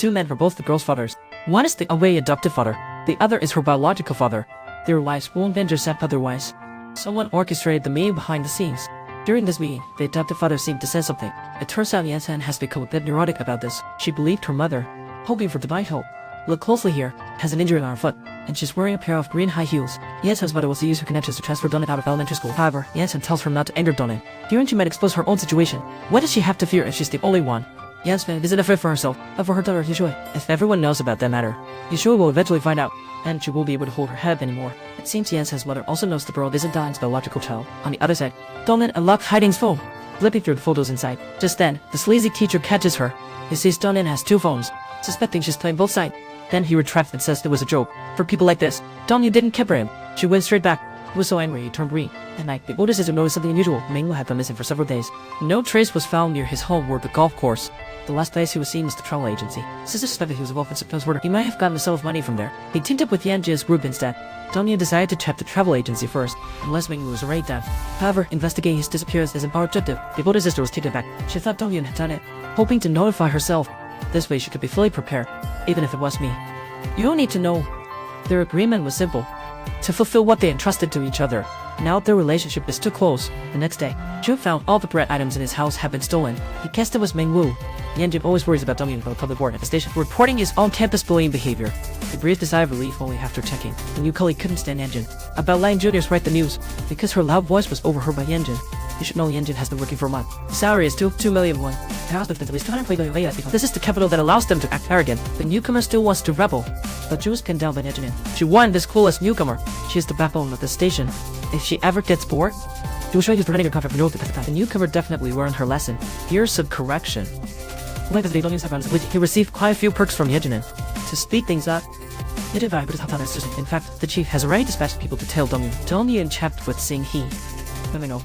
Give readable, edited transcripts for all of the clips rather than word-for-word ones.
two men were both the girl's fathers. One is the away adoptive father, the other is her biological father. Their lives won't intersect otherwise. Someone orchestrated the meeting behind the scenes. During this meeting, the adoptive father seemed to say something. It turns out Yansan has become a bit neurotic about this. She believed her mother, hoping for divine help. Look closely here, has an injury on her foot, and she's wearing a pair of green high heels. Yansan's mother was to use her connections to transfer Donin out of elementary school. However, Yansan tells her not to anger Donin, fearing she might expose her own situation. What does she have to fear if she's the only one? Yansan isn't afraid for herself, but for her daughter Yushui. If everyone knows about that matter, Yushui will eventually find out, and she won't be able to hold her head anymore. It seems Yansan's mother also knows the girl isn't Don's biological child. On the other side, Donin unlocks Hiding's phone, flipping through the photos inside. Just then, the sleazy teacher catches her. He sees Donin has two phones, suspecting she's playing both sides. Then he retracts and says it was a joke. For people like this, Donin didn't care for him. She went straight back. He was so angry he turned green. At night, the older sister noticed something unusual. Minglu had been missing for several days. No trace was found near his home or the golf course. The last place he was seen was the travel agency. Sister suspected he was involved in September's murder. He might have gotten a sum of money from there. He teamed up with Yanji's group instead. Donia decided to check the travel agency first, unless Minglu was already dead. However, investigating his disappearance isn't our objective. The older sister was taken back. She thought Donia had done it, hoping to notify herself. This way she could be fully prepared, even if it was me. You don't need to know. Their agreement was simple, to fulfill what they entrusted to each other. Now their relationship is too close. The next day, Zhu found all the bread items in his house had been stolen. He guessed it was Mingwu. Yanjin always worries about Dongyan from the public board at the station, reporting his on-campus bullying behavior. He breathed a sigh of relief only after checking. The new colleague couldn't stand Yanjin. About letting juniors write the news, because her loud voice was overheard by Yanjin. You should know Yanjin has been working for a month. The salary is 2 million won. The house with at least 200 million. This is the capital that allows them to act arrogant. The newcomer still wants to rebel, but Zhu was pinned down by Yanjin. She won this coolest newcomer. She is the backbone of the station. If she ever gets bored, Zhu Shui is preventing her contract renewal. The newcomer definitely learned her lesson. Here's a correction. He received quite a few perks from Yejinin. To speed things up, in fact, the chief has already dispatched people to tail Dongyu. Dongyu checked with Sing He.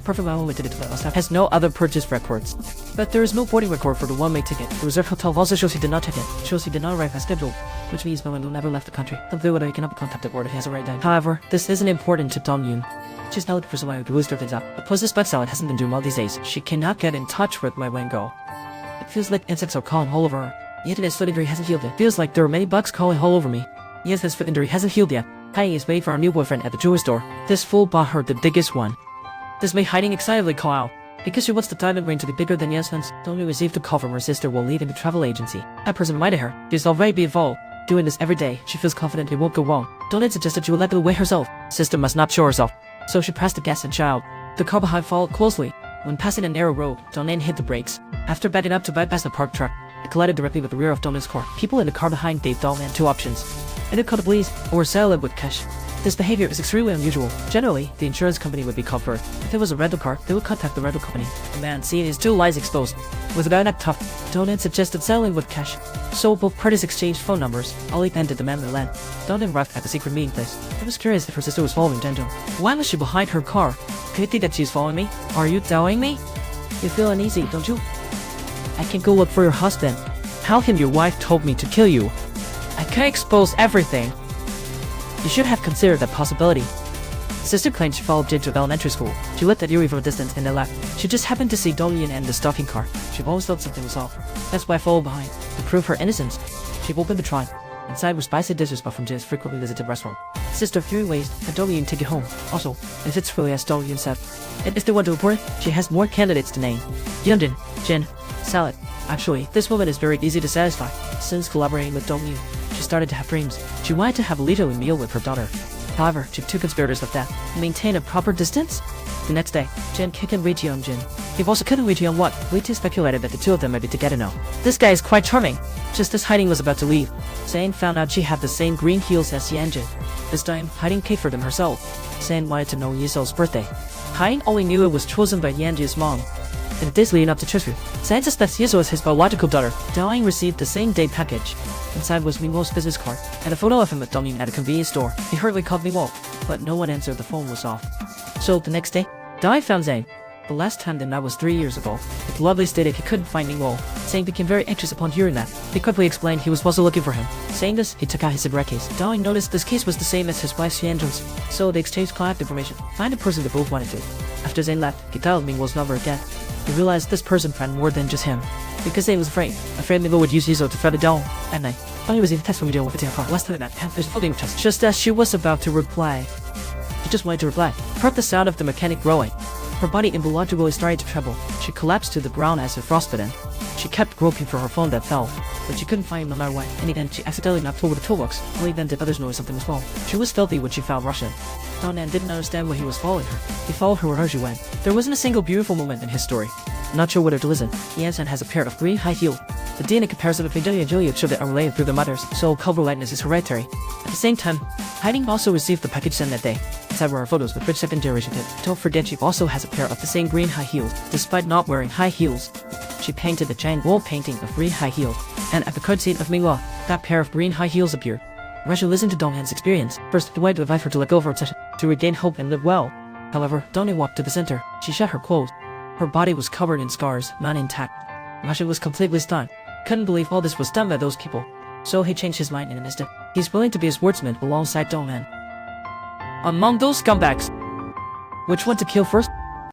Perfect well did it to the last has no other purchase records. But there is no boarding record for the one-way ticket. The reserve hotel also shows he did not check in. Shows he did not arrive as scheduled, which means Melon never left the country. Something whether he cannot be contacted or if he has already died. However, this isn't important to Dongyun. She's now looking for someone who can stir things up. The Puss's bug salad hasn't been doing well these days. She cannot get in touch with my Wango. It feels like insects are crawling all over her. Yet his foot injury hasn't healed yet. Feels like there are many bugs crawling all over me. Yes, his foot injury hasn't healed yet. Hai is waiting for our new boyfriend at the jewelry store. This fool bought her the biggest one. This made Hiding excitedly call out. Because she wants the diamond ring to be bigger than Yeshan's, Dongyu received a call from her sister while leaving the travel agency. That person reminded her she's already been involved. Doing this every day, she feels confident it won't go wrong. Dongyu suggested she will let the way herself. Sister must not show herself. So she pressed the gas and child. The car behind followed closely. When passing a narrow road, Dongyu hit the brakes. After backing up to bypass the parked truck, it collided directly with the rear of Dongyu's car. People in the car behind gave Dongyu two options. Either call the police or sell it with cash. This behavior is extremely unusual. Generally, the insurance company would be called first. If it was a rental car, they would contact the rental company. The man, seeing his two lies exposed, with a guy not tough, Donan suggested selling with cash. So both parties exchanged phone numbers. Ali handed the man the land. Donan arrived at the secret meeting place. He was curious if her sister was following Danjong. Why was she behind her car? Could you think that she's following me? Are you doubting me? You feel uneasy, don't you? I can go look for your husband. How can your wife told me to kill you? I can't expose everything. You should have considered that possibility. Sister claimed she followed Jin to elementary school. She looked at Yuri from a distance and then left. She just happened to see Dongyan and the stalking car. She always thought something was off. That's why I followed behind, to prove her innocence. She opened the trunk. Inside were spicy dishes bought from Jin's frequently visited restaurant. Sister threw waste and Dongyan take it home. Also, if it's really as Dongyan said, and if they want to report it, she has more candidates to name. Yundin, Jin, salad. Actually, this woman is very easy to satisfy. Since collaborating with Dongyu, she started to have dreams. She wanted to have a leisurely meal with her daughter. However, to two conspirators of death, maintain a proper distance? The next day, Jin couldn't reach Young Jin. He also couldn't reach Young What. Waiting speculated that the two of them might be together now. This guy is quite charming. Just as Hiding was about to leave, Zane found out she had the same green heels as Yanjin. This time, Hiding paid for them herself. Zane wanted to know Yisel's birthday. Hiding only knew it was chosen by Yanjin's mom. In this leading up to Chushu, Zane suspects Yiso was his biological daughter. Dawing received the same day package. Inside was Mingwo's business card, and a photo of him with Dongyun at a convenience store. He hurriedly called Mingwo, but no one answered. The phone was off. So the next day, Dai found Zane. The last time that was 3 years ago. The lovely stated he couldn't find Mingwo. Zane became very anxious upon hearing that. He quickly explained he was also looking for him. Saying this, he took out his cigarette case. Dai noticed this case was the same as his wife Xianzhong's, so they exchanged contact information. Find the person they both wanted to. After Zane left, he dialed Mingwo's number again. He realized this person planned more than just him. because they was afraid Mabel would use Yiso to threaten Dawn at night. Bonnie was even texting video with the less than that, there's floating chest. Just as she was about to reply, she just wanted to reply. Heard the sound of the mechanic growing. Her body imbologically started to tremble. She collapsed to the ground as if frostbitten. She kept groping for her phone that fell, but she couldn't find it no matter what. In the end, she accidentally knocked over the toolbox. Only then did others notice something was wrong. She was filthy when she found Russian. Donan didn't understand why he was following her. He followed her wherever she went. There wasn't a single beautiful moment in his story. Not sure whether to listen. Yansan has a pair of green high heels. The DNA comparison between Julia and Juliet showed that are related through their mothers, so color likeness is hereditary. At the same time, Hiding also received the package sent that day. Inside were her photos with rich second generation kit. Don't forget she also has a pair of the same green high heels. Despite not wearing high heels, she painted the giant wall painting of green high heels. And at the cutscene of Mingla, that pair of green high heels appeared. Rasha listened to Dongan's experience. First, he wanted to advise her to let go of her obsession, to regain hope and live well. However, Dongan walked to the center. She shut her clothes. Her body was covered in scars, not intact. Rasha was completely stunned. Couldn't believe all this was done by those people. So he changed his mind in an instant. He's willing to be a swordsman alongside Dongan. Among those scumbags, which one to kill first?